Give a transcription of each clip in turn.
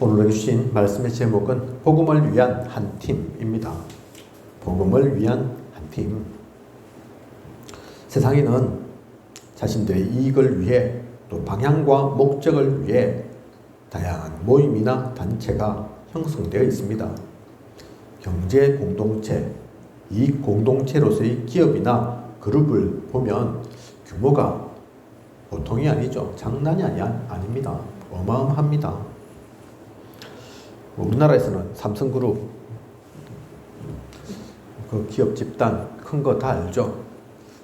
오늘 주신 말씀의 제목은 복음을 위한 한 팀입니다. 복음을 위한 한 팀. 세상에는 자신들의 이익을 위해 또 방향과 목적을 위해 다양한 모임이나 단체가 형성되어 있습니다. 경제 공동체, 이익 공동체로서의 기업이나 그룹을 보면 규모가 보통이 아니죠. 장난이 아닙니다. 어마어마합니다. 우리나라에서는 삼성그룹 그 기업 집단 큰 거 다 알죠.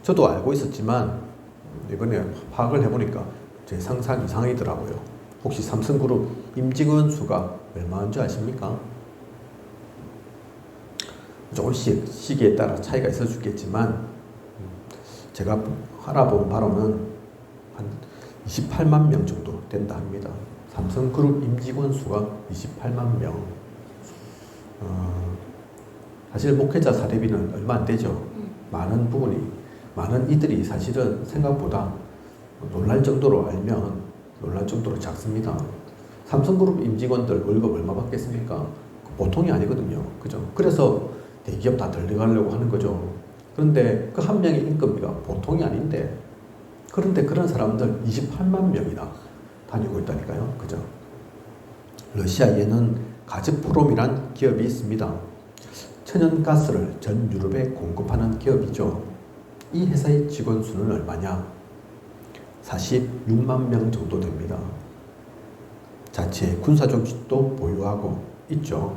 저도 알고 있었지만 이번에 파악을 해보니까 제 상상 이상이더라고요. 혹시 삼성그룹 임직원 수가 얼마인 줄 아십니까? 조금씩 시기에 따라 차이가 있을 수 있겠지만 제가 알아본 바로는 한 28만 명 정도 된다 합니다. 삼성그룹 임직원 수가 28만 명. 사실 목회자 사례비는 얼마 안 되죠. 많은 이들이 사실은 생각보다 놀랄 정도로 알면 놀랄 정도로 작습니다. 삼성그룹 임직원들 월급 얼마 받겠습니까? 보통이 아니거든요. 그죠? 그래서 대기업 다 들어가려고 하는 거죠. 그런데 그 한 명의 인건비가 보통이 아닌데, 그런데 그런 사람들 28만 명이나 다니고 있다니까요. 그죠? 러시아에는 가즈프롬이란 기업이 있습니다. 천연가스를 전 유럽에 공급하는 기업이죠. 이 회사의 직원 수는 얼마냐? 46만 명 정도 됩니다. 자체 군사조직도 보유하고 있죠.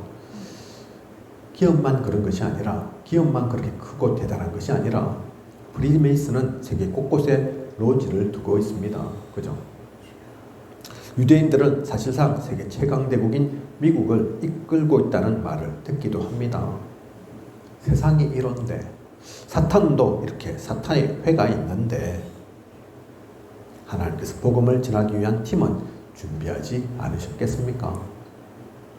기업만 그런 것이 아니라, 기업만 그렇게 크고 대단한 것이 아니라 프리메이슨은 세계 곳곳에 로지를 두고 있습니다. 그죠? 유대인들은 사실상 세계 최강대국인 미국을 이끌고 있다는 말을 듣기도 합니다. 세상이 이런데, 사탄도 이렇게 사탄의 회가 있는데 하나님께서 복음을 전하기 위한 팀은 준비하지 않으셨겠습니까?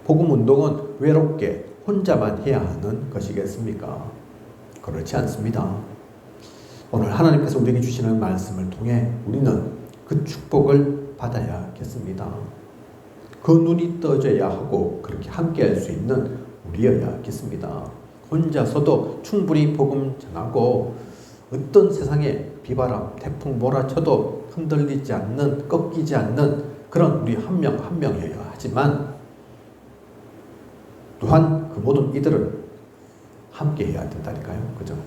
복음 운동은 외롭게 혼자만 해야 하는 것이겠습니까? 그렇지 않습니다. 오늘 하나님께서 우리에게 주시는 말씀을 통해 우리는 그 축복을 받아야겠습니다. 그 눈이 떠져야 하고 그렇게 함께할 수 있는 우리여야겠습니다. 혼자서도 충분히 복음 전하고 어떤 세상의 비바람, 태풍 몰아쳐도 흔들리지 않는, 꺾이지 않는 그런 우리 한 명 한 명이어야 하지만, 또한 그 모든 이들은 함께 해야 된다니까요. 그죠?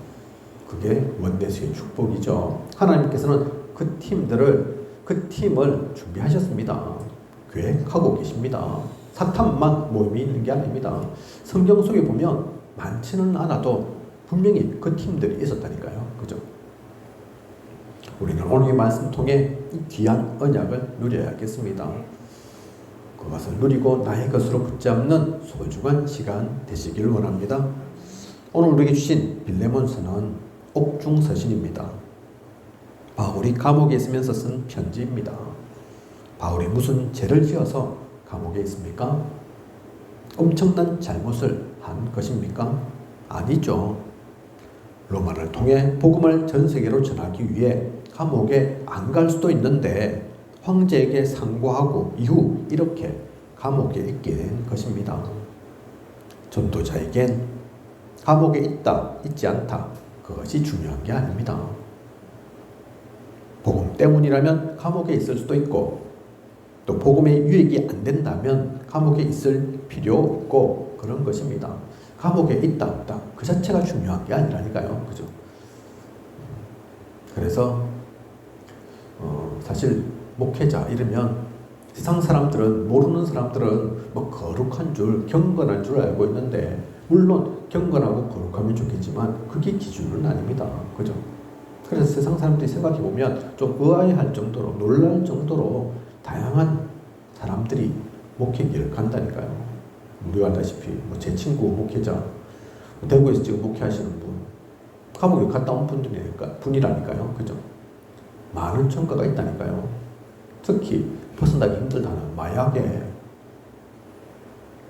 그게 원내수의 축복이죠. 하나님께서는 그 팀을 준비하셨습니다. 계획하고 계십니다. 사탄만 모임이 있는 게 아닙니다. 성경 속에 보면 많지는 않아도 분명히 그 팀들이 있었다니까요. 그죠? 우리는 오늘 이 말씀 통해 이 귀한 언약을 누려야겠습니다. 그것을 누리고 나의 것으로 붙잡는 소중한 시간 되시기를 원합니다. 오늘 우리에게 주신 빌레몬서는 옥중서신입니다. 바울이 감옥에 있으면서 쓴 편지입니다. 바울이 무슨 죄를 지어서 감옥에 있습니까? 엄청난 잘못을 한 것입니까? 아니죠. 로마를 통해 복음을 전 세계로 전하기 위해 감옥에 안 갈 수도 있는데 황제에게 상고하고 이후 이렇게 감옥에 있게 된 것입니다. 전도자에겐 감옥에 있다, 있지 않다, 그것이 중요한 게 아닙니다. 복음 때문이라면 감옥에 있을 수도 있고, 또 복음의 유익이 안 된다면 감옥에 있을 필요 없고, 그런 것입니다. 감옥에 있다 없다 그 자체가 중요한 게 아니라니까요. 그죠? 그래서 사실 목회자 이러면 세상 사람들은, 모르는 사람들은 뭐 거룩한 줄, 경건한 줄 알고 있는데, 물론 경건하고 거룩하면 좋겠지만 그게 기준은 아닙니다. 그죠? 그래서 세상 사람들이 생각해 보면 좀 의아해할 정도로, 놀랄 정도로 다양한 사람들이 목회길을 간다니까요. 우리가 알다시피 제 친구 목회자, 대구에서 지금 목회하시는 분, 감옥에 갔다 온 분이라니까요. 그죠? 많은 전과가 있다니까요. 특히 벗어나기 힘들다는 마약에.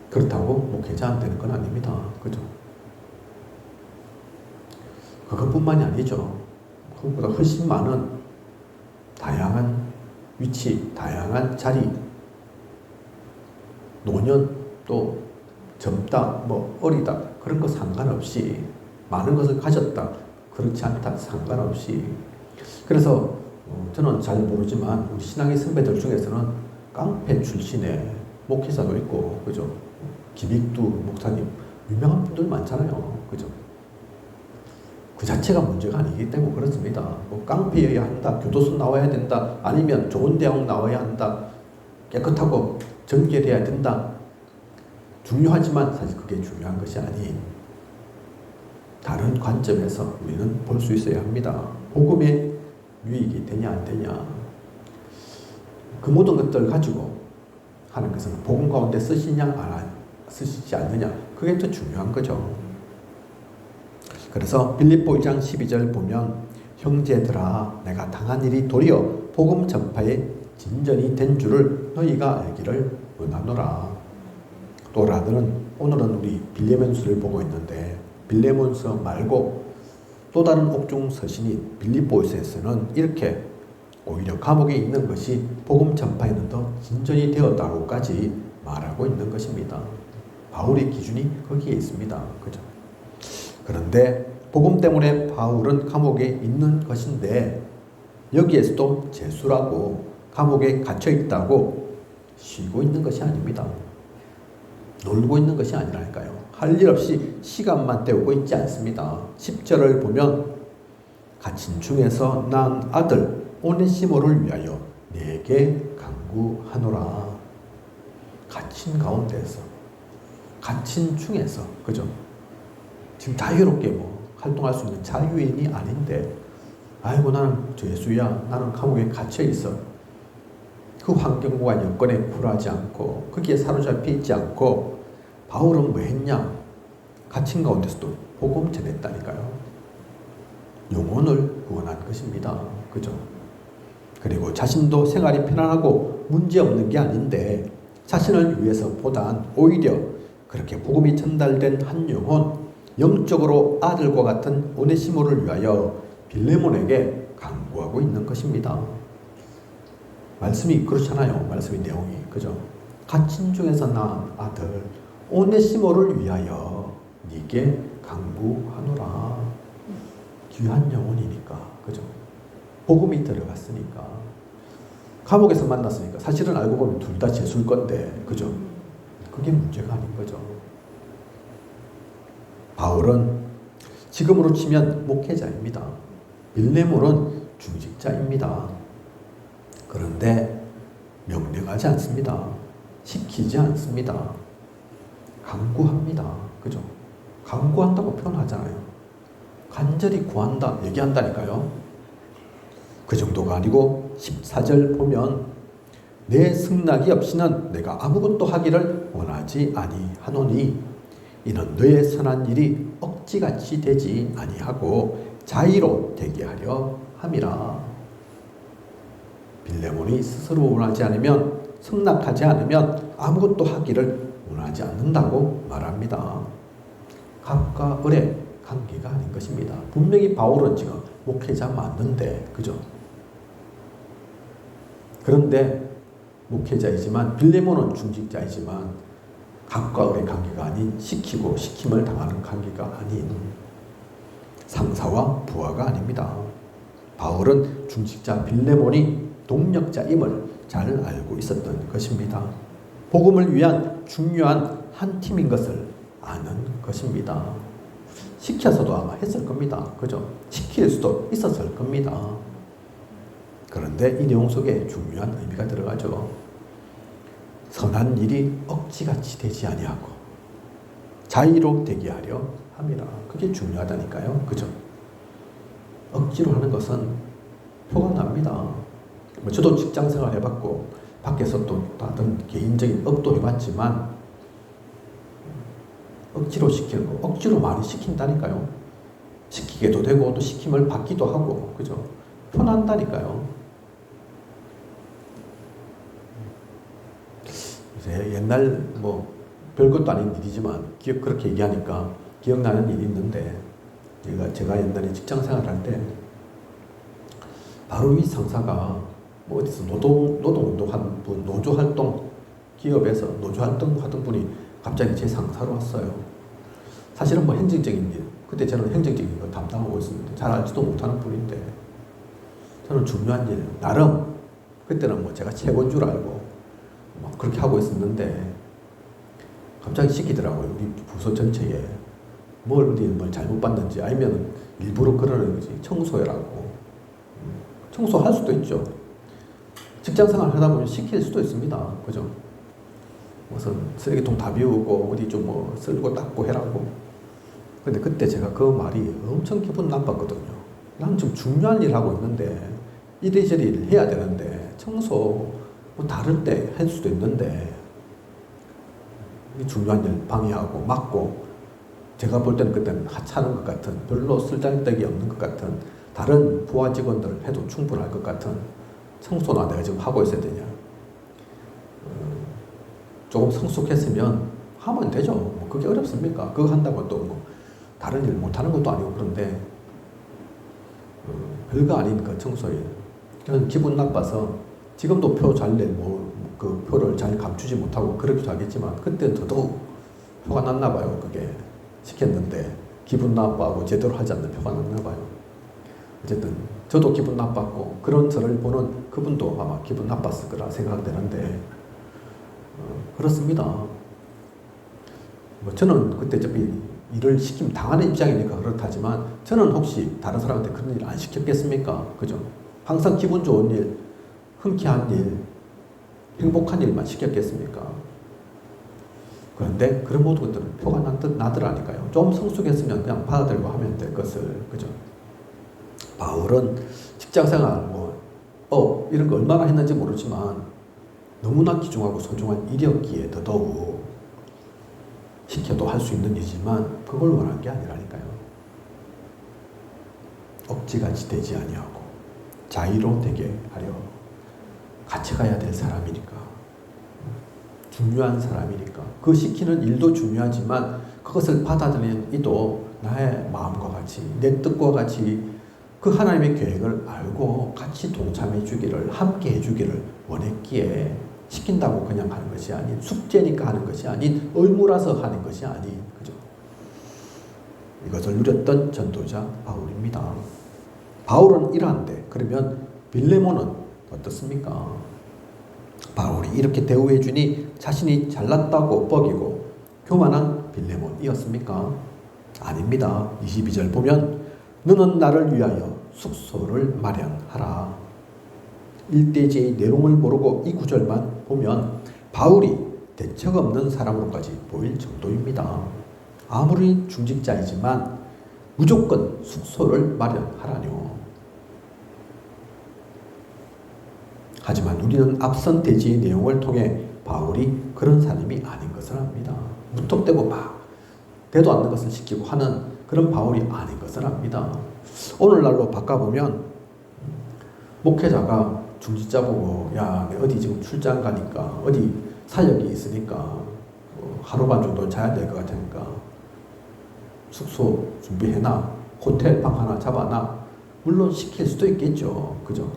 그렇다고 목회자 안 되는 건 아닙니다. 그죠? 그것뿐만이 아니죠. 그것보다 훨씬 많은 다양한 위치, 다양한 자리, 노년 또 젊다, 뭐 어리다 그런 거 상관없이 많은 것을 가졌다 그렇지 않다 상관없이 그래서 저는 잘 모르지만 우리 신앙의 선배들 중에서는 깡패 출신의 목회자도 있고 그죠? 김익두 목사님 유명한 분들 많잖아요. 그죠? 그 자체가 문제가 아니기 때문에 그렇습니다. 뭐 깡패여야 한다, 교도소 나와야 된다, 아니면 좋은 대학 나와야 한다, 깨끗하고 정결해야 된다. 중요하지만 사실 그게 중요한 것이 아닌 다른 관점에서 우리는 볼 수 있어야 합니다. 복음의 유익이 되냐 안 되냐 그 모든 것들을 가지고 하나님께서는 복음 가운데 쓰시냐 쓰시지 않느냐 그게 더 중요한 거죠. 그래서 빌립보 1장 12절 보면 형제들아 내가 당한 일이 도리어 복음 전파에 진전이 된 줄을 너희가 알기를 원하노라. 또 라들은 오늘은 우리 빌레몬서를 보고 있는데 빌레몬서 말고 또 다른 옥중 서신인 빌립보서에서는 이렇게 오히려 감옥에 있는 것이 복음 전파에는 더 진전이 되었다고까지 말하고 있는 것입니다. 바울의 기준이 거기에 있습니다. 그죠? 그런데 복음 때문에 바울은 감옥에 있는 것인데 여기에서도 재수라고 감옥에 갇혀 있다고 쉬고 있는 것이 아닙니다. 놀고 있는 것이 아니라니까요. 할 일 없이 시간만 때우고 있지 않습니다. 10절을 보면 갇힌 중에서 난 아들 오네시모를 위하여 내게 간구하노라. 갇힌 가운데서 갇힌 중에서 그죠? 지금 자유롭게 뭐 활동할 수 있는 자유인이 아닌데 아이고 나는 죄수야 나는 감옥에 갇혀 있어. 그 환경과 여건에 굴하지 않고 거기에 사로잡혀 있지 않고 바울은 뭐 했냐? 갇힌 가운데서도 복음 전했다니까요. 영혼을 구원한 것입니다. 그죠? 그리고 자신도 생활이 편안하고 문제없는 게 아닌데 자신을 위해서 보단 오히려 그렇게 복음이 전달된 한 영혼 영적으로 아들과 같은 오네시모를 위하여 빌레몬에게 간구하고 있는 것입니다. 말씀이 그렇잖아요. 말씀의 내용이. 그죠? 갇힌 중에서 낳은 아들 오네시모를 위하여 네게 간구하노라. 귀한 영혼이니까. 그죠? 복음이 들어갔으니까. 감옥에서 만났으니까. 사실은 알고 보면 둘 다 재수일 건데. 그죠? 그게 문제가 아닌 거죠. 바울은 지금으로 치면 목회자입니다. 빌레몬은 중직자입니다. 그런데 명령하지 않습니다. 시키지 않습니다. 간구합니다. 그죠? 간구한다고 표현하잖아요. 간절히 구한다, 얘기한다니까요. 그 정도가 아니고 14절 보면 내 승낙이 없이는 내가 아무것도 하기를 원하지 아니하노니 이는 너의 선한 일이 억지같이 되지 아니하고 자의로 되게 하려 함이라. 빌레몬이 스스로 원하지 않으면 승낙하지 않으면 아무것도 하기를 원하지 않는다고 말합니다. 갑과 을의 관계가 아닌 것입니다. 분명히 바울은 지금 목회자 맞는데 그죠? 그런데 목회자이지만 빌레몬은 중직자이지만 갑과 을의 관계가 아닌 시키고 시킴을 당하는 관계가 아닌 상사와 부하가 아닙니다. 바울은 중직자 빌레몬이 동력자임을 잘 알고 있었던 것입니다. 복음을 위한 중요한 한 팀인 것을 아는 것입니다. 시켜서도 아마 했을 겁니다. 그죠? 시킬 수도 있었을 겁니다. 그런데 이 내용 속에 중요한 의미가 들어가죠. 선한 일이 억지같이 되지 아니하고 자의로 되게 하려 함이라. 그게 중요하다니까요. 그죠? 억지로 하는 것은 표가 납니다. 저도 직장생활 해봤고 밖에서 또 다른 개인적인 업도 해봤지만 억지로 시키는 거, 억지로 많이 시킨다니까요. 시키게도 되고 또 시킴을 받기도 하고 그죠? 편한다니까요. 이제 옛날 뭐 별것도 아닌 일이지만 그렇게 얘기하니까 기억나는 일이 있는데 제가 옛날에 직장생활 할 때 바로 이 상사가 뭐 어디서 노동운동한 분, 노조활동 기업에서 노조 활동하던 분이 갑자기 제 상사로 왔어요. 사실은 뭐 행정적인 일, 그때 저는 행정적인 거 담당하고 있었는데 잘 알지도 못하는 분인데 저는 중요한 일, 나름 그때는 뭐 제가 최고인 줄 알고 막 그렇게 하고 있었는데 갑자기 시키더라고요. 우리 부서 전체에 뭘 어디 뭘 잘못 봤는지 아니면 일부러 그러는 거지. 청소해라고. 청소할 수도 있죠. 직장생활 하다 보면 시킬 수도 있습니다. 그죠? 무슨 쓰레기통 다 비우고 어디 좀 뭐 쓸고 닦고 해라고. 근데 그때 제가 그 말이 엄청 기분 나빴거든요. 난 지금 중요한 일 하고 있는데 이리저리 일을 해야 되는데 청소 뭐 다를 때 할 수도 있는데 중요한 일 방해하고 막고 제가 볼 때는 그때는 하찮은 것 같은 별로 쓸데기 없는 것 같은 다른 부하 직원들 해도 충분할 것 같은 청소나 내가 지금 하고 있어야 되냐. 조금 성숙했으면 하면 되죠. 뭐 그게 어렵습니까? 그거 한다고 또 뭐 다른 일 못하는 것도 아니고 그런데 별거 아닌 그 청소일. 저는 기분 나빠서 지금도 표 잘 낼 그 표를 잘 감추지 못하고 그렇기도 하겠지만 그때는 더더욱 표가 났나 봐요. 그게 시켰는데 기분 나빠하고 제대로 하지 않는 표가 났나 봐요. 어쨌든 저도 기분 나빴고 그런 저를 보는 그분도 아마 기분 나빴을 거라 생각되는데 그렇습니다. 뭐 저는 그때 어차피 일을 시키면 당하는 입장이니까 그렇다지만 저는 혹시 다른 사람한테 그런 일 안 시켰겠습니까? 그죠? 항상 기분 좋은 일, 흔쾌한 일, 행복한 일만 시켰겠습니까? 그런데 그런 모든 것들은 표가 나더라니까요. 좀 성숙했으면 그냥 받아들고 하면 될 것을, 그죠? 바울은 직장생활, 이런 거 얼마나 했는지 모르지만 너무나 귀중하고 소중한 일이었기에 더더욱 시켜도 할 수 있는 일이지만 그걸 원한 게 아니라니까요. 억지같이 되지 아니하고 자유로 되게 하려 같이 가야 될 사람이니까 중요한 사람이니까 그 시키는 일도 중요하지만 그것을 받아들이는 이도 나의 마음과 같이 내 뜻과 같이 그 하나님의 계획을 알고 같이 동참해 주기를 함께 해 주기를 원했기에 시킨다고 그냥 하는 것이 아닌 숙제니까 하는 것이 아닌 의무라서 하는 것이 아닌 그죠? 이것을 누렸던 전도자 바울입니다. 바울은 이러한데 그러면 빌레몬은 어떻습니까? 바울이 이렇게 대우해 주니 자신이 잘났다고 뻐기고 교만한 빌레몬이었습니까? 아닙니다. 22절 보면 너는 나를 위하여 숙소를 마련하라. 일대지의 내용을 모르고 이 구절만 보면 바울이 대책 없는 사람으로까지 보일 정도입니다. 아무리 중직자이지만 무조건 숙소를 마련하라뇨. 하지만 우리는 앞선 대지의 내용을 통해 바울이 그런 사람이 아닌 것을 압니다. 무턱대고 막 되도 않는 것을 시키고 하는 그런 바울이 아닌 것을 압니다. 오늘날로 바꿔보면 목회자가 중직자 보고 야, 내 어디 지금 출장 가니까 어디 사역이 있으니까 하루반 정도 자야 될 것 같으니까 숙소 준비해놔. 호텔 방 하나 잡아놔. 물론 시킬 수도 있겠죠. 그죠?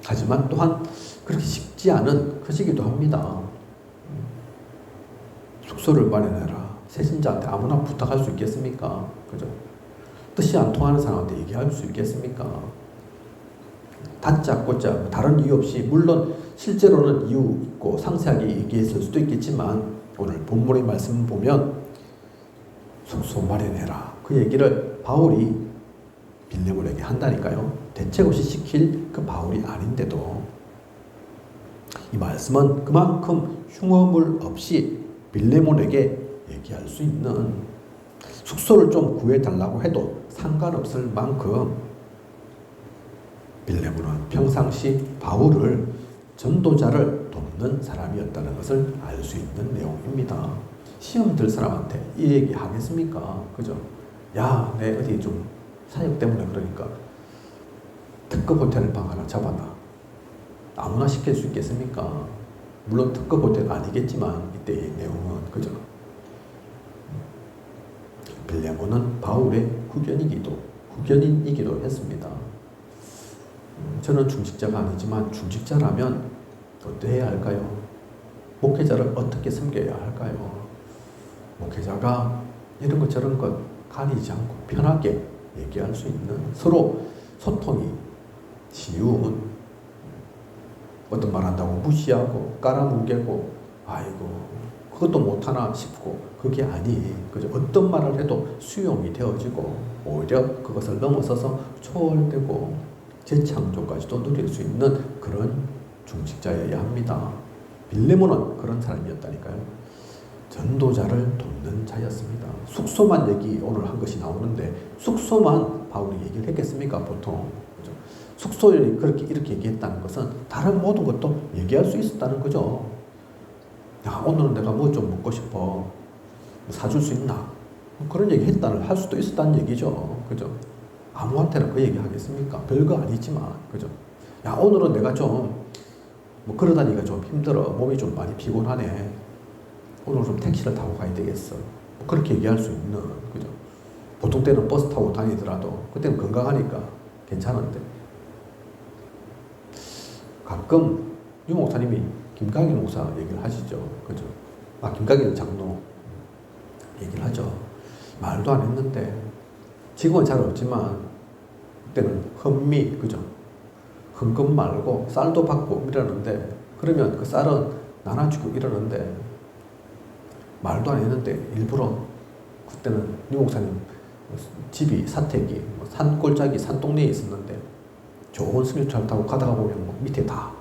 하지만 또한 그렇게 쉽지 않은 것이기도 합니다. 숙소를 마련해라. 세신자한테 아무나 부탁할 수 있겠습니까? 그죠? 뜻이 안 통하는 사람한테 얘기할 수 있겠습니까? 다짜 고짜 다른 이유 없이 물론 실제로는 이유 있고 상세하게 얘기했을 수도 있겠지만 오늘 본문의 말씀 보면 숙소 마련해라. 그 얘기를 바울이 빌레몬에게 한다니까요. 대책 없이 시킬 그 바울이 아닌데도 이 말씀은 그만큼 흉어물 없이 빌레몬에게 얘기할 수 있는 숙소를 좀 구해달라고 해도 상관없을 만큼 빌레몬은 평상시 바울을 전도자를 돕는 사람이었다는 것을 알 수 있는 내용입니다. 시험 들 사람한테 이 얘기 하겠습니까? 그죠? 야, 내 어디 좀 사역 때문에 그러니까 특급 호텔 방 하나 잡아놔. 아무나 시킬 수 있겠습니까? 물론 특급 호텔 아니겠지만 이때의 내용은 그죠? 빌레몬은 바울의 국견인이기도 했습니다. 저는 중직자가 아니지만 중직자라면 어때야 할까요? 목회자를 어떻게 섬겨야 할까요? 목회자가 이런 것 저런 것 가리지 않고 편하게 얘기할 수 있는, 서로 소통이 쉬운, 어떤 말 한다고 무시하고 깔아뭉개고 아이고 그것도 못하나 싶고 그게 아니. 그죠? 어떤 말을 해도 수용이 되어지고 오히려 그것을 넘어서서 초월되고 재창조까지도 누릴 수 있는 그런 중직자여야 합니다. 빌레몬은 그런 사람이었다니까요. 전도자를 돕는 자였습니다. 숙소만 얘기 오늘 한 것이 나오는데 숙소만 바울이 얘기를 했겠습니까? 보통. 그죠? 숙소를 그렇게 이렇게 얘기했다는 것은 다른 모든 것도 얘기할 수 있었다는 거죠. 야, 오늘은 내가 뭐 좀 먹고 싶어. 사줄 수 있나? 그런 얘기 할 수도 있었다는 얘기죠. 그죠? 아무한테나 그 얘기 하겠습니까? 별거 아니지만. 그죠? 야, 오늘은 내가 좀 뭐 걸어다니기가 좀 힘들어. 몸이 좀 많이 피곤하네. 오늘 좀 택시를 타고 가야 되겠어. 뭐 그렇게 얘기할 수 있는, 그죠? 보통 때는 버스 타고 다니더라도 그때는 건강하니까 괜찮은데 가끔 유 목사님이 김강일 목사 얘기를 하시죠. 그죠? 김강일 장로 얘기를 하죠. 말도 안 했는데 지금은 잘 없지만 그때는 현미, 그죠? 헌금 말고 쌀도 받고 이러는데 그러면 그 쌀은 나눠주고 이러는데 말도 안 했는데 일부러 그때는 유 목사님 집이 사택이 산골짜기 산동네에 있었는데 좋은 승용차를 타고 가다가 보면 뭐 밑에 다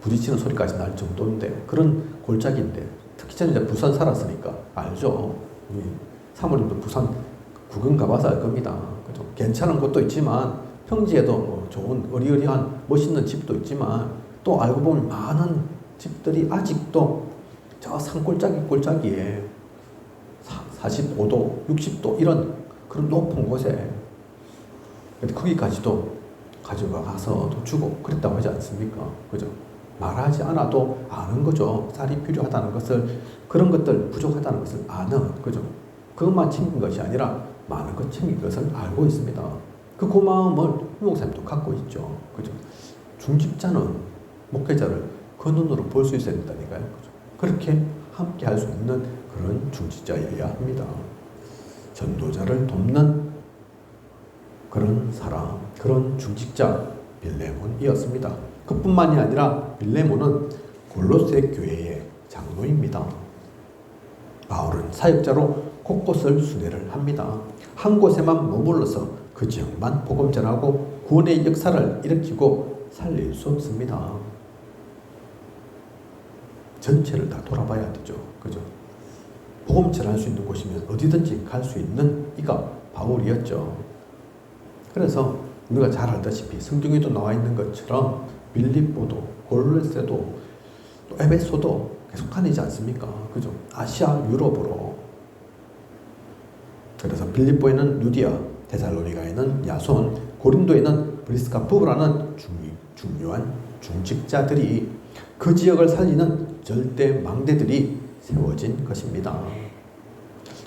부딪히는 소리까지 날 정도인데 그런 골짜기인데 특히 저는 이제 부산 살았으니까 알죠. 우리 사모님도 부산 구경 가봐서 알 겁니다. 그죠? 괜찮은 곳도 있지만 평지에도 뭐 좋은 어리어리한 멋있는 집도 있지만 또 알고 보면 많은 집들이 아직도 저 산골짜기에 45도, 60도 이런 그런 높은 곳에 거기까지도 가져가서도 주고 그랬다고 하지 않습니까? 그죠? 말하지 않아도 아는 거죠. 쌀이 필요하다는 것을, 그런 것들 부족하다는 것을 아는, 그죠? 그것만 챙긴 것이 아니라 많은 것 챙긴 것을 알고 있습니다. 그 고마움을 유 목사님도 갖고 있죠. 그죠? 중직자는 목회자를 그 눈으로 볼 수 있어야 된다니까요. 그죠? 그렇게 함께 할 수 있는 그런 중직자여야 합니다. 전도자를 돕는 그런 사람, 그런 중직자 빌레몬이었습니다. 그뿐만이 아니라 빌레몬은 골로새 교회의 장로입니다. 바울은 사역자로 곳곳을 순회를 합니다. 한 곳에만 머물러서 그 지역만 복음 전하고 구원의 역사를 일으키고 살릴 수 없습니다. 전체를 다 돌아봐야 되죠. 그죠? 복음 전할 수 있는 곳이면 어디든지 갈 수 있는 이가 바울이었죠. 그래서 우리가 잘 알다시피 성경에도 나와 있는 것처럼 빌립보도 골로새도 또 에베소도 계속 다니지 않습니까? 그죠? 아시아 유럽으로. 그래서 빌립보에는 루디아, 데살로니가에는 야손, 고린도에는 브리스가 부부라는 중요한 중직자들이, 그 지역을 살리는 절대 망대들이 세워진 것입니다.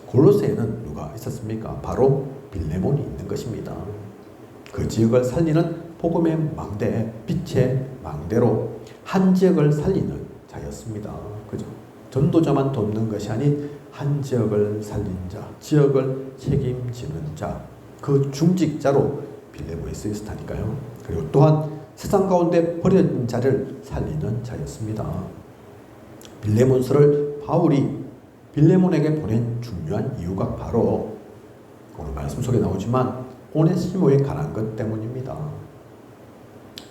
골로새에는 누가 있었습니까? 바로 빌레몬이 있는 것입니다. 그 지역을 살리는 복음의 망대, 빛의 망대로 한 지역을 살리는 자였습니다. 그죠? 전도자만 돕는 것이 아닌 한 지역을 살린 자, 지역을 책임지는 자, 그 중직자로 빌레몬이 쓰였다니까요. 그리고 또한 세상 가운데 버려진 자를 살리는 자였습니다. 빌레몬서를 바울이 빌레몬에게 보낸 중요한 이유가 바로 오늘 말씀 속에 나오지만 오네시모에 관한 것 때문입니다.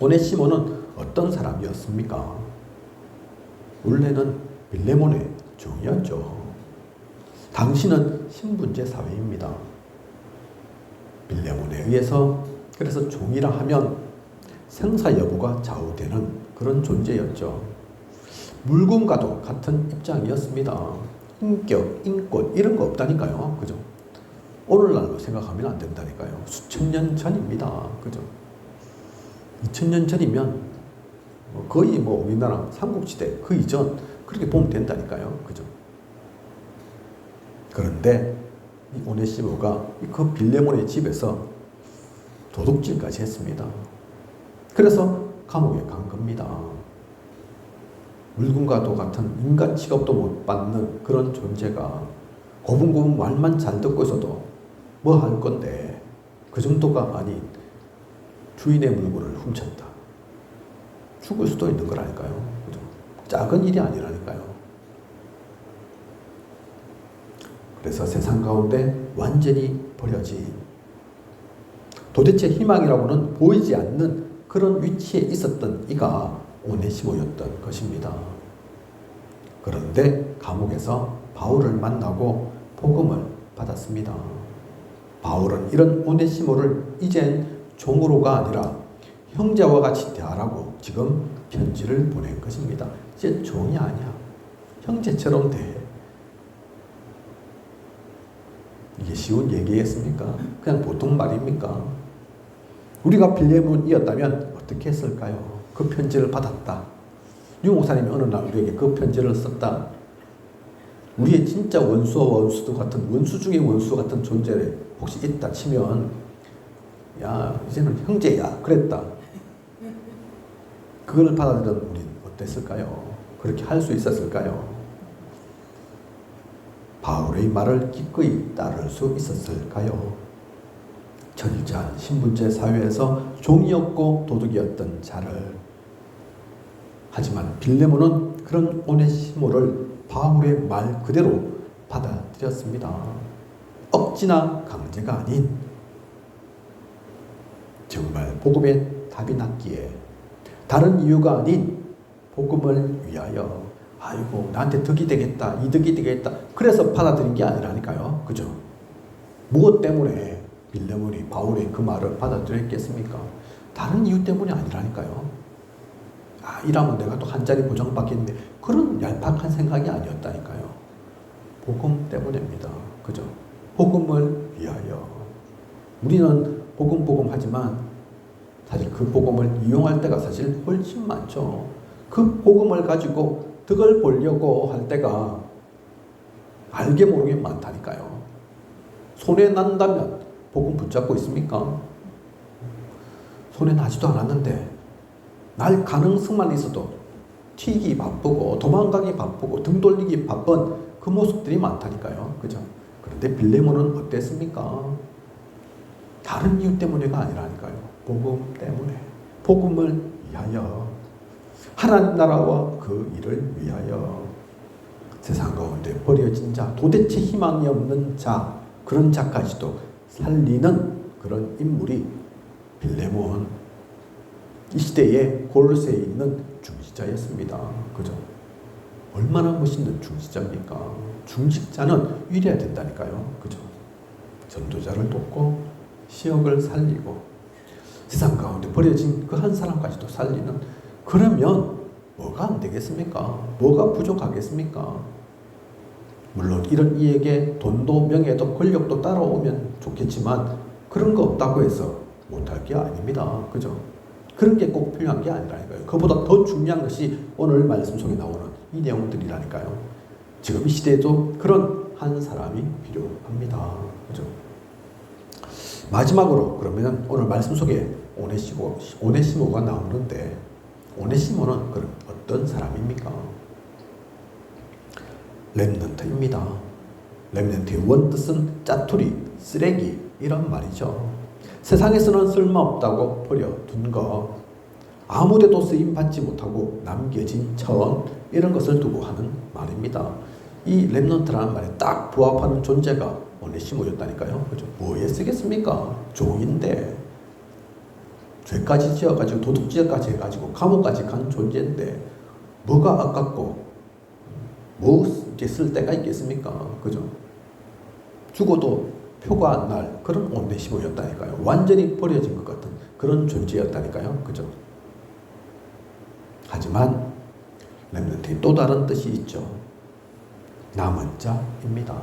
오네시모는 어떤 사람이었습니까? 원래는 빌레몬의 종이었죠. 당시는 신분제 사회입니다. 빌레몬에 의해서 그래서 종이라 하면 생사 여부가 좌우되는 그런 존재였죠. 물건과도 같은 입장이었습니다. 인격, 인권 이런 거 없다니까요. 그죠? 오늘날로 생각하면 안 된다니까요. 수천 년 전입니다. 그죠? 2000년 전이면 거의 뭐 우리나라 삼국지대 그 이전 그렇게 보면 된다니까요. 그죠? 그런데 이 오네시모가 그 빌레몬의 집에서 도둑질까지 했습니다. 그래서 감옥에 간 겁니다. 물건과도 같은 인간 취급도 못 받는 그런 존재가 고분고분 말만 잘 듣고 있어도 뭐 할 건데 그 정도가 아닌 주인의 물건을 훔쳤다. 죽을 수도 있는 거라니까요. 그죠? 작은 일이 아니라니까요. 그래서 세상 가운데 완전히 버려진 도대체 희망이라고는 보이지 않는 그런 위치에 있었던 이가 오네시모였던 것입니다. 그런데 감옥에서 바울을 만나고 복음을 받았습니다. 바울은 이런 오네시모를 이젠 종으로가 아니라 형제와 같이 대하라고 지금 편지를 보낸 것입니다. 이제 종이 아니야. 형제처럼 대해. 이게 쉬운 얘기겠습니까? 그냥 보통 말입니까? 우리가 빌레몬이었다면 어떻게 했을까요? 그 편지를 받았다. 유 목사님이 어느 날 우리에게 그 편지를 썼다. 우리의 진짜 원수와 원수도 같은 원수 중의 원수 같은 존재를 혹시 있다 치면 야 이제는 형제야 그랬다. 그걸 받아들인 우리는 어땠을까요? 그렇게 할 수 있었을까요? 바울의 말을 기꺼이 따를 수 있었을까요? 철저한 신분제 사회에서 종이었고 도둑이었던 자를 하지만 빌레몬은 그런 오네시모를 바울의 말 그대로 받아들였습니다. 억지나 강제가 아닌 정말 복음의 답이 났기에 다른 이유가 아닌 복음을 위하여 아이고 나한테 덕이 되겠다 이득이 되겠다 그래서 받아들인 게 아니라니까요. 그죠? 무엇 때문에 빌레몬이 바울의 그 말을 받아들였겠습니까? 다른 이유 때문이 아니라니까요. 이러면 내가 또 한 자리 보장받겠는데 그런 얄팍한 생각이 아니었다니까요. 복음 때문입니다. 그죠? 복음을 위하여. 우리는 복음 하지만 사실 그 복음을 이용할 때가 사실 훨씬 많죠. 그 복음을 가지고 덕을 보려고 할 때가 알게 모르게 많다니까요. 손해 난다면 복음 붙잡고 있습니까? 손해 나지도 않았는데 날 가능성만 있어도 튀기 바쁘고 도망가기 바쁘고 등 돌리기 바쁜 그 모습들이 많다니까요. 그죠? 그런데 빌레몬은 어땠습니까? 다른 이유 때문에가 아니라니까요. 복음 때문에. 복음을 위하여. 하나님 나라와 그 일을 위하여. 세상 가운데 버려진 자, 도대체 희망이 없는 자, 그런 자까지도 살리는 그런 인물이 빌레몬. 이 시대에 골로새에 있는 중직자였습니다. 그죠? 얼마나 멋있는 중직자입니까? 중직자는 위대해야 된다니까요. 그죠? 전도자를 돕고 시역을 살리고 세상 가운데 버려진 그 한 사람까지도 살리는 그러면 뭐가 안 되겠습니까? 뭐가 부족하겠습니까? 물론 이런 이에게 돈도 명예도 권력도 따라오면 좋겠지만 그런 거 없다고 해서 못할 게 아닙니다. 그죠? 그런 게 꼭 필요한 게 아니라니까요. 그보다 더 중요한 것이 오늘 말씀 속에 나오는 이 내용들이라니까요. 지금 이 시대에도 그런 한 사람이 필요합니다. 그죠? 마지막으로 그러면 오늘 말씀 속에 오네시모가 나오는데 오네시모는 그럼 어떤 사람입니까? 렘넌트입니다. 렘넌트의 원뜻은 짜투리, 쓰레기 이런 말이죠. 세상에서는 쓸모없다고 버려둔 것, 아무데도 쓰임받지 못하고 남겨진 천 이런 것을 두고 하는 말입니다. 이 렘넌트라는 말에 딱 부합하는 존재가 오네시모였다니까요. 그죠? 뭐에 쓰겠습니까? 종인데 죄까지 지어가지고 도둑질까지 해가지고 감옥까지 간 존재인데 뭐가 아깝고 뭐 이렇게 쓸 데가 있겠습니까? 그죠? 죽어도 표가 안 날 그런 오네시모였다니까요. 완전히 버려진 것 같은 그런 존재였다니까요. 그죠? 하지만 렘넌트의 또 다른 뜻이 있죠. 남은 자입니다.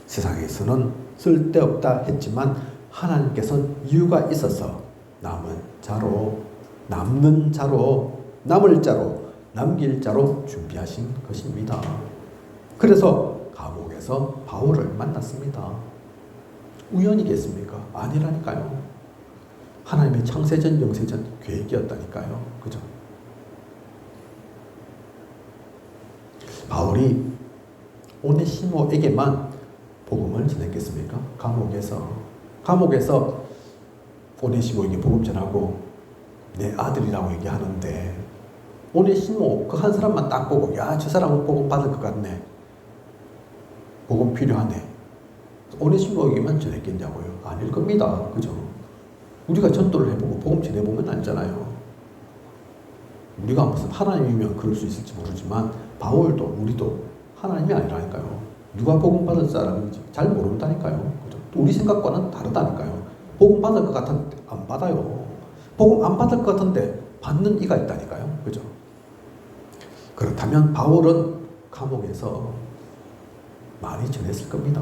세상에서는 쓸데없다 했지만 하나님께서는 이유가 있어서 남은 자로, 남는 자로, 남을 자로, 남길 자로 준비하신 것입니다. 그래서 감옥에서 바울을 만났습니다. 우연이겠습니까? 아니라니까요. 하나님의 창세전, 영세전 계획이었다니까요. 그죠? 바울이 오네시모에게만 복음을 전했겠습니까? 감옥에서 오네시모에게 복음 전하고 내 아들이라고 얘기하는데 오네시모 그 한 사람만 딱 보고 야, 저 사람은 복음 받을 것 같네. 복음 필요하네. 오네시모에게만 전했겠냐고요? 아닐 겁니다. 그죠? 우리가 전도를 해보고 복음 전해보면 알잖아요. 우리가 무슨 하나님이면 그럴 수 있을지 모르지만 바울도 우리도 하나님이 아니라니까요. 누가 복음 받을 사람인지 잘 모른다니까요. 그죠? 우리 생각과는 다르다니까요. 복음 받을 것 같은데 안 받아요. 복음 안 받을 것 같은데 받는 이가 있다니까요. 그죠? 그렇다면 바울은 감옥에서 많이 전했을 겁니다.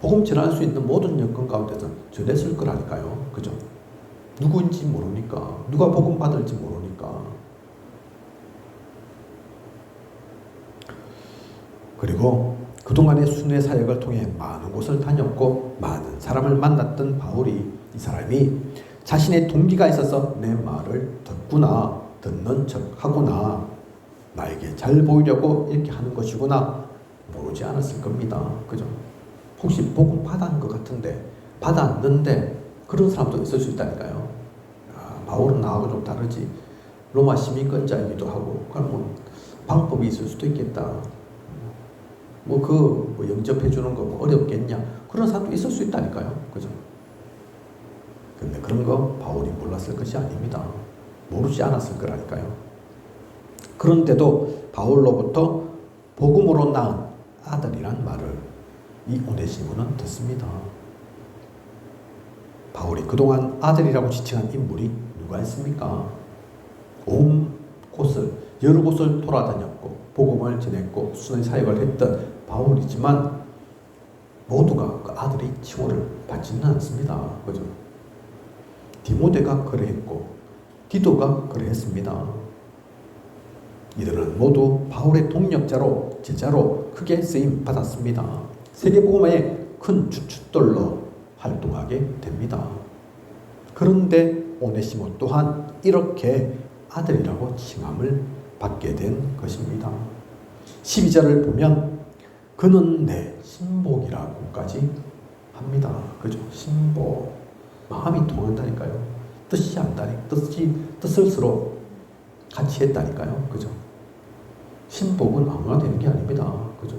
복음 전할 수 있는 모든 여건 가운데서 전했을 거라니까요. 그죠? 누구인지 모르니까, 누가 복음 받을지 모르니까. 그리고 그동안의 순회 사역을 통해 많은 곳을 다녔고 많은 사람을 만났던 바울이 이 사람이 자신의 동기가 있어서 내 말을 듣구나, 듣는 척 하구나, 나에게 잘 보이려고 이렇게 하는 것이구나 모르지 않았을 겁니다. 그죠? 혹시 복음 받은 것 같은데 받았는데 그런 사람도 있을 수 있다니까요. 바울은 나하고 좀 다르지. 로마 시민권자이기도 하고 그럼 뭐 방법이 있을 수도 있겠다. 뭐 영접해 주는 거 뭐 어렵겠냐. 그런 사람도 있을 수 있다니까요. 그죠? 근데 그런 거 바울이 몰랐을 것이 아닙니다. 모르지 않았을 거라니까요. 그런데도 바울로부터 복음으로 낳은 아들이란 말을 이 오네시모는 듣습니다. 바울이 그동안 아들이라고 지칭한 인물이 누가 있습니까? 온 곳을, 여러 곳을 돌아다녔고 복음을 전했고 순회 사역을 했던 바울이지만 모두가 그 아들의 칭호를 받지는 않습니다. 그죠? 디모데가 그러했고 디도가 그러했습니다. 이들은 모두 바울의 동력자로 제자로 크게 쓰임 받았습니다. 세계복음화의 큰 주춧돌로 활동하게 됩니다. 그런데 오네시모 또한 이렇게 아들이라고 칭함을 받게 된 것입니다. 12절을 보면 그는 내 신복이라고까지 합니다. 그죠? 신복. 마음이 통한다니까요. 뜻이 안다니, 뜻을 서로 같이 했다니까요. 그죠? 신복은 아무나 되는 게 아닙니다. 그죠?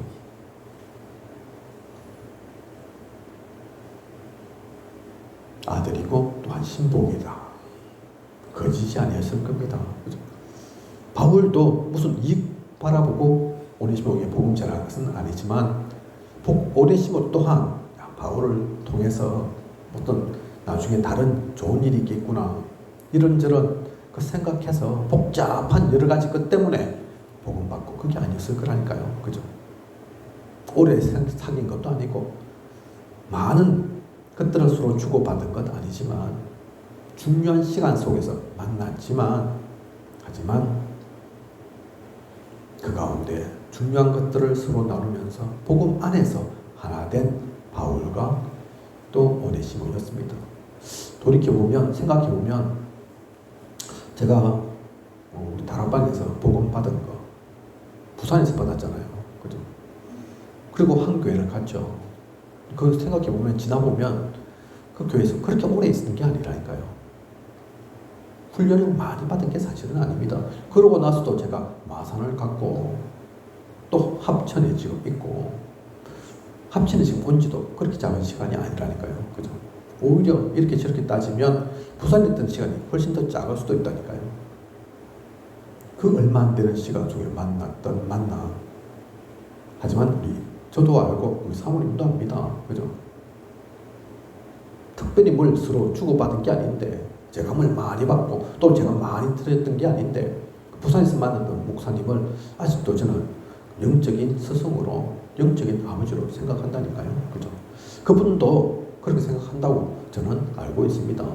아들이고 또한 신복이다. 거짓이 아니었을 겁니다. 그죠? 바울도 무슨 이익 바라보고 오네시모에게 복음 전한 것은 아니지만 오네시모 또한 바울을 통해서 어떤 나중에 다른 좋은 일이 있겠구나 이런저런 그 생각해서 복잡한 여러 가지 것 때문에 복음 받고 그게 아니었을 거라니까요. 그죠? 오래 사귄 것도 아니고 많은 것들을 서로 주고받은 것 아니지만 중요한 시간 속에서 만났지만 하지만 그 가운데 중요한 것들을 서로 나누면서 복음 안에서 하나 된 바울과 또 오네시모였습니다. 돌이켜보면 생각해보면 제가 우리 다락방에서 복음 받은 거 부산에서 받았잖아요. 그죠? 그리고 한 교회를 갔죠. 그 생각해보면 지나보면 그 교회에서 그렇게 오래 있는 게 아니라니까요. 훈련을 많이 받은 게 사실은 아닙니다. 그러고 나서도 제가 마산을 갔고 또 합천에 지금 있고 합천에 지금 온 지도 그렇게 작은 시간이 아니라니까요. 그죠? 오히려 이렇게 저렇게 따지면 부산에 있던 시간이 훨씬 더 작을 수도 있다니까요. 그 얼마 안 되는 시간 속에 만나. 하지만 저도 알고 우리 사모님도 압니다. 그죠? 특별히 뭘 서로 주고받은 게 아닌데 제가 뭘 많이 받고 또 제가 많이 드렸던 게 아닌데 부산에서 만났던 목사님을 아직도 저는 영적인 스승으로 영적인 아버지로 생각한다니까요. 그죠? 그분도 그렇게 생각한다고 저는 알고 있습니다.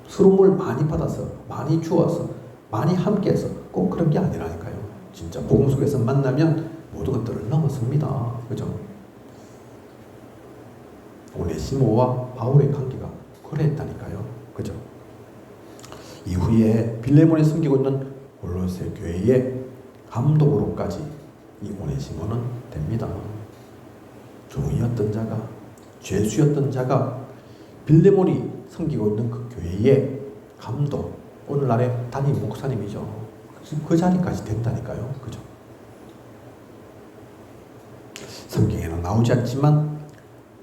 서로 뭘 많이 받아서 많이 주어서 많이 함께해서 꼭 그런 게 아니라니까요. 진짜 복음 속에서 만나면 모든 것들을 넘어섭니다. 그죠? 오네시모와 바울의 관계가 그랬다니까요. 그죠? 이후에 빌레몬에 숨기고 있는 골로새 교회의 감독으로까지 이 오네시모는 됩니다. 종이었던 자가, 죄수였던 자가 빌레몬이 섬기고 있는 그 교회의 감독, 오늘날의 담임 목사님이죠. 그 자리까지 된다니까요. 그죠? 성경에는 나오지 않지만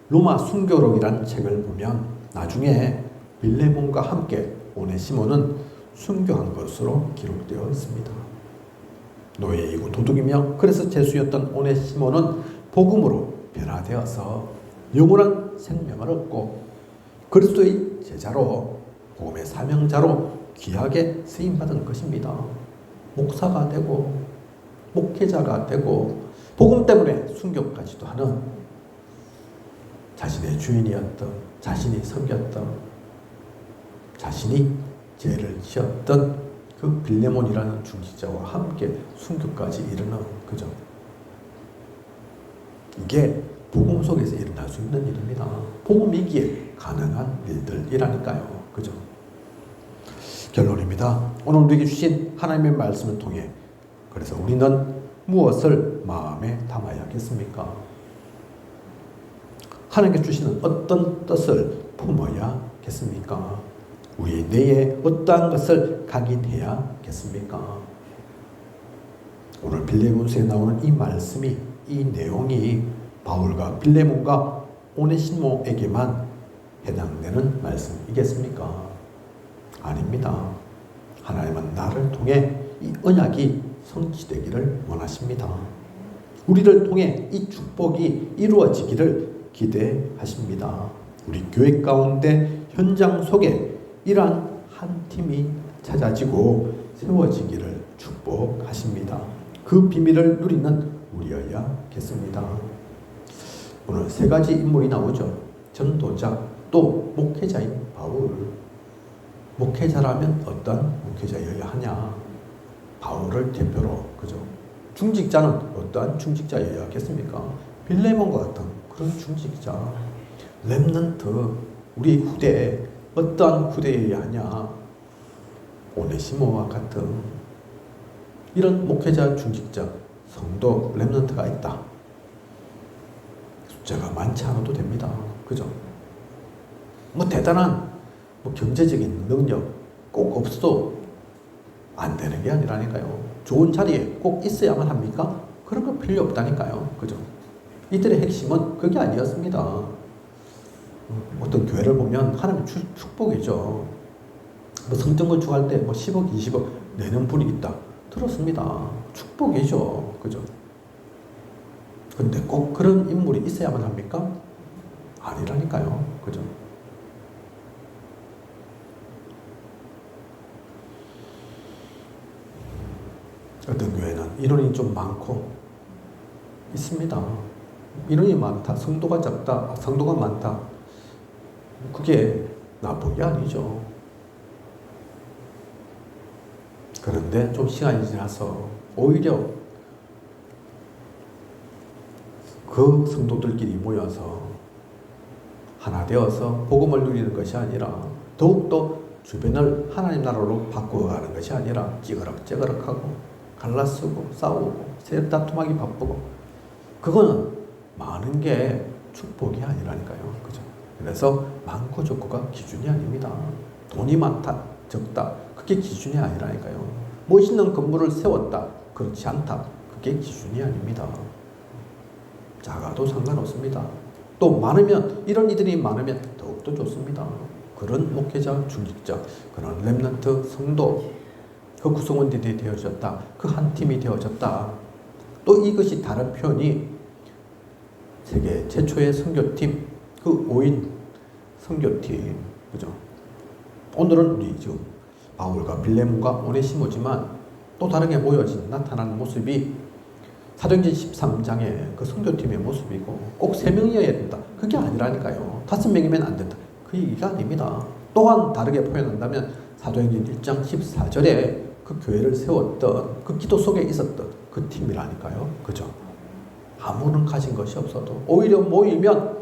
로마 순교록이라는 책을 보면 나중에 빌레몬과 함께 오네시모는 순교한 것으로 기록되어 있습니다. 노예이고 도둑이며 그래서 죄수였던 오네시모는 복음으로 변화되어서 영원한 생명을 얻고 그리스도의 제자로 복음의 사명자로 귀하게 쓰임받은 것입니다. 목사가 되고 목회자가 되고 복음 때문에 순교까지도 하는 자신의 주인이었던, 자신이 섬겼던, 자신이 죄를 지었던 그 빌레몬이라는 중직자와 함께 순교까지 이르는 그죠. 이게 복음 속에서 일어날 수 있는 일입니다. 복음이기에 가능한 일들이라니까요. 그죠? 결론입니다. 오늘 우리에게 주신 하나님의 말씀을 통해 그래서 우리는 무엇을 마음에 담아야겠습니까? 하나님께 주시는 어떤 뜻을 품어야겠습니까? 우리의 뇌에 어떠한 것을 각인해야겠습니까? 오늘 빌레몬서에 나오는 이 말씀이, 이 내용이 바울과 빌레몬과 오네시모에게만 해당되는 말씀이겠습니까? 아닙니다. 하나님은 나를 통해 이 언약이 성취되기를 원하십니다. 우리를 통해 이 축복이 이루어지기를 기대하십니다. 우리 교회 가운데 현장 속에 이러한 한 팀이 찾아지고 세워지기를 축복하십니다. 그 비밀을 누리는 우리여야겠습니다. 오늘 세 가지 인물이 나오죠. 전도자, 또 목회자인 바울. 목회자라면 어떤 목회자여야 하냐? 바울을 대표로, 그죠? 중직자는 어떠한 중직자여야겠습니까? 빌레몬과 같은 그런 중직자. 렘넌트, 우리 후대, 어떠한 후대여야 하냐? 오네시모와 같은 이런 목회자, 중직자, 성도, 렘넌트가 있다. 숫자가 많지 않아도 됩니다. 그죠? 뭐 대단한 경제적인 능력 꼭 없어도 안 되는 게 아니라니까요. 좋은 자리에 꼭 있어야만 합니까? 그런 거 필요 없다니까요. 그죠? 이들의 핵심은 그게 아니었습니다. 어떤 교회를 보면 하나님의 축복이죠. 뭐 성전 건축할 때 뭐 10억, 20억 내는 분이 있다. 들었습니다. 축복이죠. 그죠? 근데 꼭 그런 인물이 있어야만 합니까? 아니라니까요. 그죠? 어떤 교회는 인원이 좀 많고 있습니다. 인원이 많다, 성도가 적다, 성도가 많다. 그게 나쁜 게 아니죠. 그런데 좀 시간이 지나서 오히려 그 성도들끼리 모여서 하나 되어서 복음을 누리는 것이 아니라 더욱더 주변을 하나님 나라로 바꾸어가는 것이 아니라 찌그럭찌그럭하고 갈라쓰고 싸우고 세력 다툼하기 바쁘고 그거는 많은 게 축복이 아니라니까요. 그죠? 그래서 많고 적고가 기준이 아닙니다. 돈이 많다, 적다, 그게 기준이 아니라니까요. 멋있는 건물을 세웠다, 그렇지 않다, 그게 기준이 아닙니다. 작아도 상관없습니다. 또 많으면, 이런 이들이 많으면 더욱더 좋습니다. 그런 목회자, 중직자, 그런 렘넌트, 성도, 그 구성원들이 되어졌다. 그 한 팀이 되어졌다. 또 이것이 다른 표현이 세계 최초의 선교팀, 그 5인 선교팀, 그죠? 오늘은 우리 지금 바울과 빌레몬과 오네시모지만 또 다르게 모여진 나타나는 모습이 사도행전 13장의 그 선교팀의 모습이고 꼭 3명이어야 된다. 그게 아니라니까요. 5명이면 안 된다. 그 얘기가 아닙니다. 또한 다르게 표현한다면 사도행전 1장 14절에 그 교회를 세웠던 그 기도 속에 있었던 그 팀이라니까요. 그죠? 아무런 가진 것이 없어도 오히려 모이면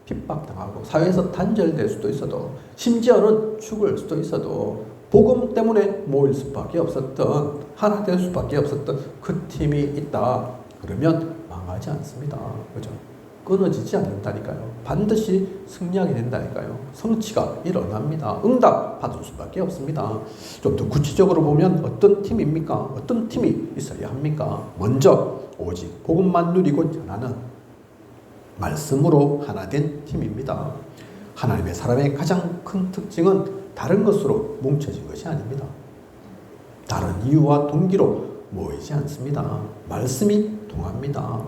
핍박당하고 사회에서 단절될 수도 있어도 심지어는 죽을 수도 있어도 복음 때문에 모일 수밖에 없었던 하나 될 수밖에 없었던 그 팀이 있다. 그러면 망하지 않습니다. 그죠? 끊어지지 않는다니까요. 반드시 승리하게 된다니까요. 성취가 일어납니다. 응답 받을 수밖에 없습니다. 좀 더 구체적으로 보면 어떤 팀입니까? 어떤 팀이 있어야 합니까? 먼저 오직 복음만 누리고 전하는 말씀으로 하나 된 팀입니다. 하나님의 사람의 가장 큰 특징은 다른 것으로 뭉쳐진 것이 아닙니다. 다른 이유와 동기로 모이지 않습니다. 말씀이 통합니다.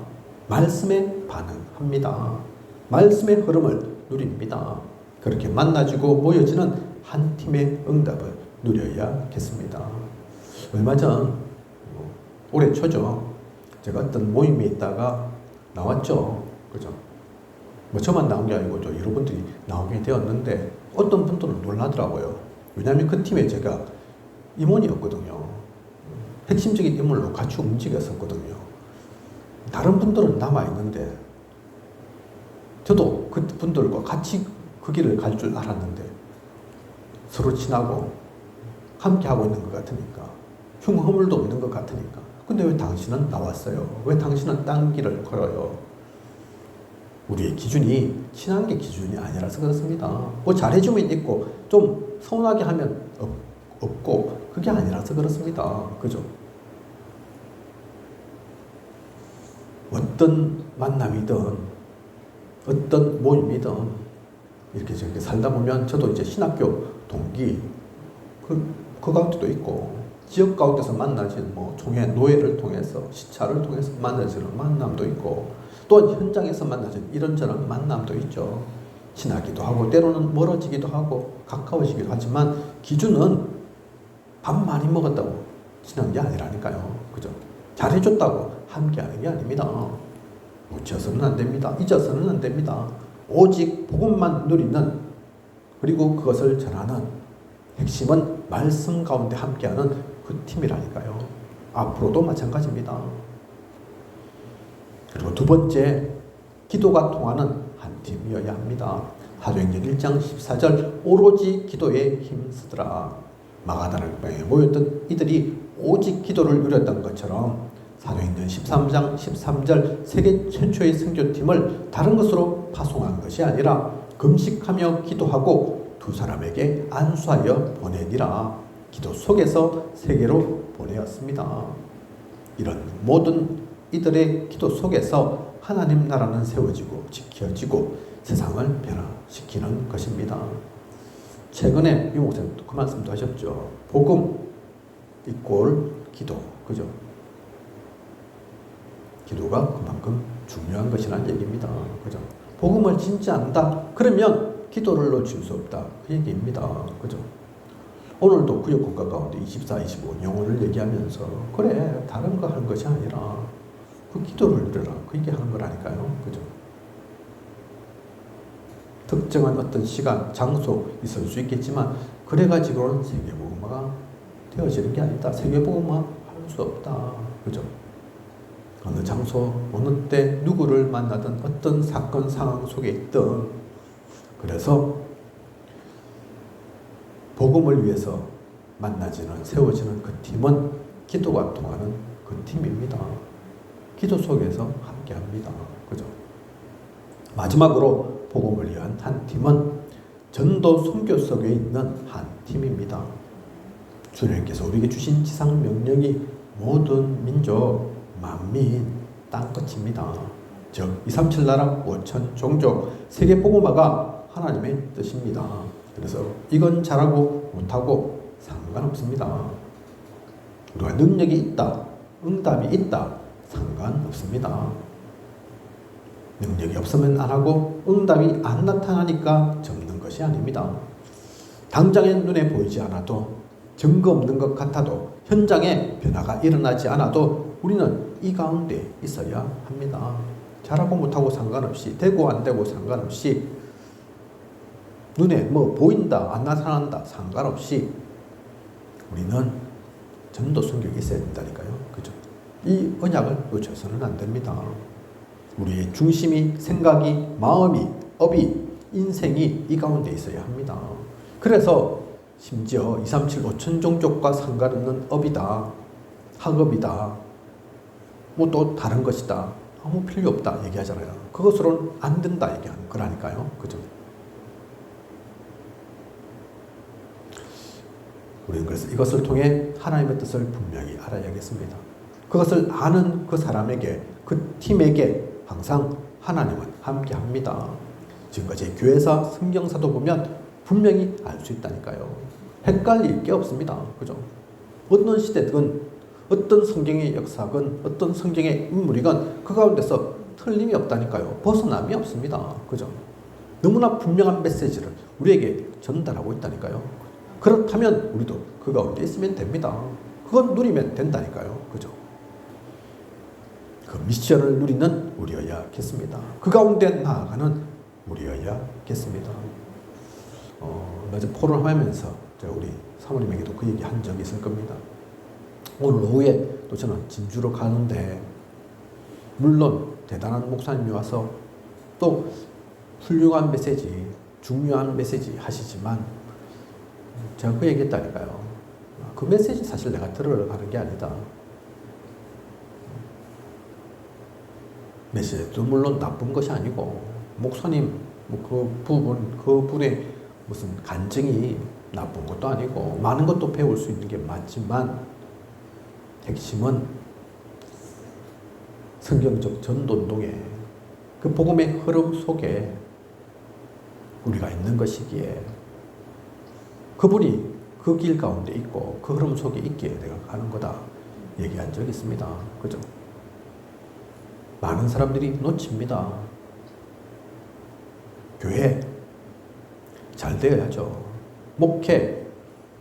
말씀에 반응합니다. 말씀의 흐름을 누립니다. 그렇게 만나지고 모여지는 한 팀의 응답을 누려야겠습니다. 얼마 전 올해 초죠. 제가 어떤 모임에 있다가 나왔죠. 그죠? 뭐 저만 나온 게 아니고 또 여러분들이 나오게 되었는데 어떤 분들은 놀라더라고요. 왜냐하면 그 팀에 제가 임원이었거든요. 핵심적인 인물로 같이 움직였었거든요. 다른 분들은 남아있는데 저도 그 분들과 같이 그 길을 갈 줄 알았는데 서로 친하고 함께 하고 있는 것 같으니까 흉허물도 없는 것 같으니까 근데 왜 당신은 나왔어요? 왜 당신은 딴 길을 걸어요? 우리의 기준이 친한 게 기준이 아니라서 그렇습니다. 뭐 잘해주면 있고 좀 서운하게 하면 없고 그게 아니라서 그렇습니다. 그죠? 어떤 만남이든 어떤 모임이든 이렇게 저렇게 살다 보면 저도 이제 신학교 동기 그 가운데도 있고 지역 가운데서 만나진 뭐 총회 노예를 통해서 시차를 통해서 만나지는 만남도 있고 또 현장에서 만나진 이런저런 만남도 있죠. 친하기도 하고 때로는 멀어지기도 하고 가까워지기도 하지만 기준은 밥 많이 먹었다고 친한 게 아니라니까요. 그죠? 잘해줬다고 함께하는 게 아닙니다. 묻혀서는 안 됩니다. 잊어서는 안 됩니다. 오직 복음만 누리는 그리고 그것을 전하는 핵심은 말씀 가운데 함께하는 그 팀이라니까요. 앞으로도 마찬가지입니다. 그리고 두 번째, 기도가 통하는 한 팀이어야 합니다. 사도행전 1장 14절 오로지 기도에 힘쓰더라. 마가다락방에 모였던 이들이 오직 기도를 누렸던 것처럼 사도행전 13장 13절 세계 최초의 선교팀을 다른 것으로 파송한 것이 아니라 금식하며 기도하고 두 사람에게 안수하여 보내니라. 기도 속에서 세계로 보내었습니다. 이런 모든 이들의 기도 속에서 하나님 나라는 세워지고 지켜지고 세상을 변화시키는 것입니다. 최근에 유 목사님도 그 말씀도 하셨죠. 복음 이꼴 기도. 그죠? 기도가 그만큼 중요한 것이라는 얘기입니다. 그죠? 복음을 진짜 안다? 그러면 기도를 놓칠 수 없다. 그 얘기입니다. 그죠? 오늘도 구역국가 가운데 24, 25 영혼을 얘기하면서 그래 다른 거 하는 것이 아니라 그 기도를 누려라. 그 얘기하는 거라니까요. 그죠? 특정한 어떤 시간, 장소 있을 수 있겠지만 그래가지고는 세계복음화가 되어지는 게 아니다. 세계복음화 할 수 없다. 그죠? 어느 장소, 어느 때 누구를 만나든 어떤 사건, 상황 속에 있든 그래서 복음을 위해서 만나지는 세워지는 그 팀은 기도가 통하는 그 팀입니다. 기도 속에서 함께합니다. 그죠? 마지막으로 복음을 위한 한 팀은 전도 선교 속에 있는 한 팀입니다. 주님께서 우리에게 주신 지상 명령이 모든 민족, 만민, 땅끝입니다. 즉 237 나라 5천 종족 세계 복음화가 하나님의 뜻입니다. 그래서 이건 잘하고 못하고 상관없습니다. 우리가 능력이 있다, 응답이 있다, 상관없습니다. 능력이 없으면 안 하고 응답이 안 나타나니까 접는 것이 아닙니다. 당장에 눈에 보이지 않아도 증거 없는 것 같아도 현장에 변화가 일어나지 않아도 우리는 이 가운데 있어야 합니다. 잘하고 못하고 상관없이 되고 안 되고 상관없이 눈에 뭐 보인다 안 나타난다 상관없이 우리는 전도 성격이 있어야 된다니까요. 그죠? 이 언약을 놓쳐서는 안 됩니다. 우리의 중심이 생각이 마음이 업이 인생이 이 가운데 있어야 합니다. 그래서 심지어 237 5천 종족과 상관없는 업이다 학업이다 뭐 또 다른 것이다. 아무 필요 없다 얘기하잖아요. 그것으로는 안 된다 얘기하는 거라니까요. 그죠? 우리는 그래서 이것을 통해 하나님의 뜻을 분명히 알아야겠습니다. 그것을 아는 그 사람에게, 그 팀에게 항상 하나님은 함께합니다. 지금까지 교회사, 성경사도 보면 분명히 알 수 있다니까요. 헷갈릴 게 없습니다. 그죠? 어떤 시대든 어떤 성경의 역사건 어떤 성경의 인물이건 그 가운데서 틀림이 없다니까요. 벗어남이 없습니다. 그죠? 너무나 분명한 메시지를 우리에게 전달하고 있다니까요. 그렇다면 우리도 그 가운데 있으면 됩니다. 그건 누리면 된다니까요. 그죠? 그 미션을 누리는 우리여야겠습니다. 그 가운데 나아가는 우리여야겠습니다. 어제 포럼하면서 제가 우리 사모님에게도 그 얘기 한 적이 있을 겁니다. 오늘 오후에 또 저는 진주로 가는데 물론 대단한 목사님이 와서 또 훌륭한 메시지, 중요한 메시지 하시지만 제가 그 얘기했다니까요. 그 메시지 사실 내가 들으러 가는 게 아니다. 메시지도 물론 나쁜 것이 아니고 목사님 그분의 무슨 간증이 나쁜 것도 아니고 많은 것도 배울 수 있는 게 맞지만 핵심은 성경적 전도운동의 그 복음의 흐름 속에 우리가 있는 것이기에 그분이 그 길 가운데 있고 그 흐름 속에 있기에 내가 가는 거다 얘기한 적이 있습니다. 그죠? 많은 사람들이 놓칩니다. 교회 잘 되어야죠.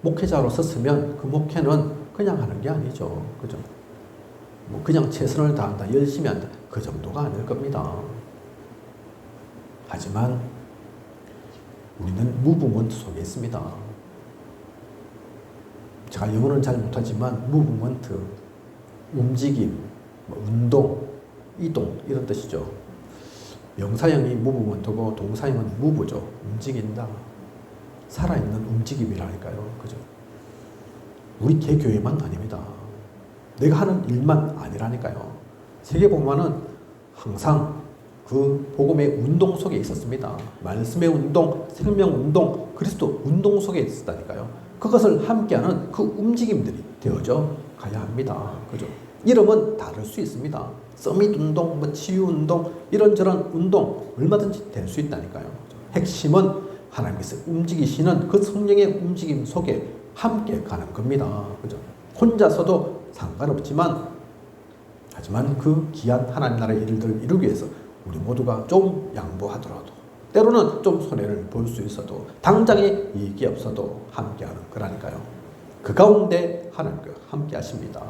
목회자로 섰으면 그 목회는 그냥 하는 게 아니죠. 그죠? 뭐 그냥 최선을 다한다, 열심히 한다, 그 정도가 아닐 겁니다. 하지만 우리는 무브먼트 속에 있습니다. 제가 영어는 잘 못하지만 무브먼트, 움직임, 운동, 이동 이런 뜻이죠. 명사형이 무브먼트고 동사형은 무브죠. 움직인다. 살아있는 움직임이라니까요. 그죠? 우리 개교회만 아닙니다. 내가 하는 일만 아니라니까요. 세계복음화는 항상 그 복음의 운동 속에 있었습니다. 말씀의 운동, 생명 운동, 그리스도 운동 속에 있었다니까요. 그것을 함께하는 그 움직임들이 되어져 가야 합니다. 그죠? 이름은 다를 수 있습니다. 서밋 운동, 치유 운동, 이런저런 운동 얼마든지 될 수 있다니까요. 핵심은 하나님께서 움직이시는 그 성령의 움직임 속에 함께 가는 겁니다. 그죠? 혼자서도 상관없지만, 하지만 그 귀한 하나님 나라의 일들을 이루기 위해서 우리 모두가 좀 양보하더라도, 때로는 좀 손해를 볼 수 있어도, 당장의 이익이 없어도 함께하는 거라니까요. 그 가운데 하나님과 함께 하십니다.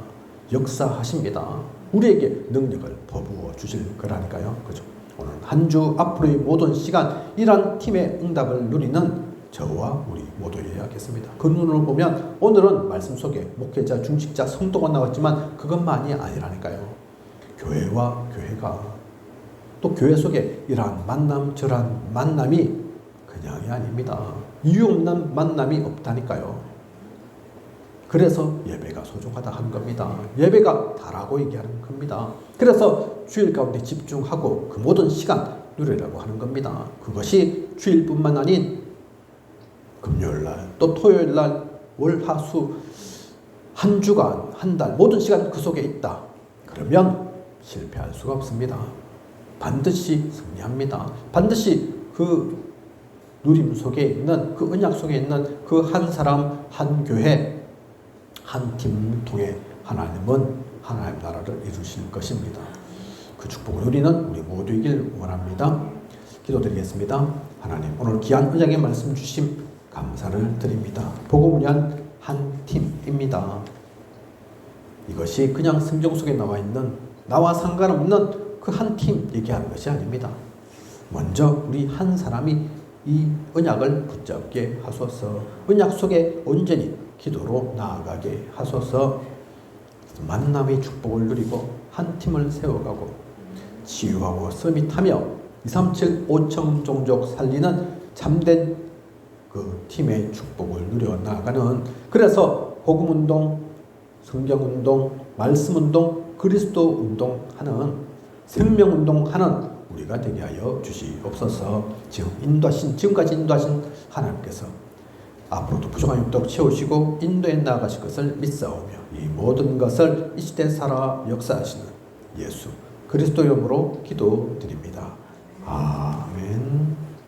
역사하십니다. 우리에게 능력을 퍼부어 주실 거라니까요. 그죠? 오늘 한 주 앞으로의 모든 시간 이러한 팀의 응답을 누리는 저와 우리 모두여야겠습니다. 그 눈으로 보면 오늘은 말씀 속에 목회자, 중직자, 성도가 나왔지만 그것만이 아니라니까요. 교회와 교회가 또 교회 속에 이러한 만남, 저러한 만남이 그냥이 아닙니다. 이유 없는 만남이 없다니까요. 그래서 예배가 소중하다 한 겁니다. 예배가 다라고 얘기하는 겁니다. 그래서 주일 가운데 집중하고 그 모든 시간 누리라고 하는 겁니다. 그것이 주일뿐만 아닌 금요일날, 또 토요일날, 월, 화, 수, 한 주간, 한 달, 모든 시간 그 속에 있다. 그러면 실패할 수가 없습니다. 반드시 승리합니다. 반드시 그 누림 속에 있는, 그 언약 속에 있는 그 한 사람, 한 교회, 한 팀을 통해 하나님은 하나님 나라를 이루실 것입니다. 그 축복을 누리는 우리 모두이길 원합니다. 기도드리겠습니다. 하나님, 오늘 귀한 언약의 말씀 주심 감사를 드립니다. 복음을 위한 한 팀입니다. 이것이 그냥 성경 속에 나와 있는, 나와 상관없는 그 한 팀 얘기하는 것이 아닙니다. 먼저 우리 한 사람이 이 언약을 붙잡게 하소서. 언약 속에 온전히 기도로 나아가게 하소서. 만남의 축복을 누리고 한 팀을 세워가고 치유하고 서밋하며 237 5천 종족 살리는 참된 그 팀의 축복을 누려 나가는, 그래서 복음운동, 성경운동, 말씀운동, 그리스도 운동하는 생명 운동하는 우리가 되게 하여 주시옵소서. 지금까지 인도하신 하나님께서 앞으로도 부족한 욕도록 채우시고 인도에 나아가실 것을 믿사오며 이 모든 것을 이 시대 살아 역사하시는 예수 그리스도 이름으로 기도드립니다. 아멘.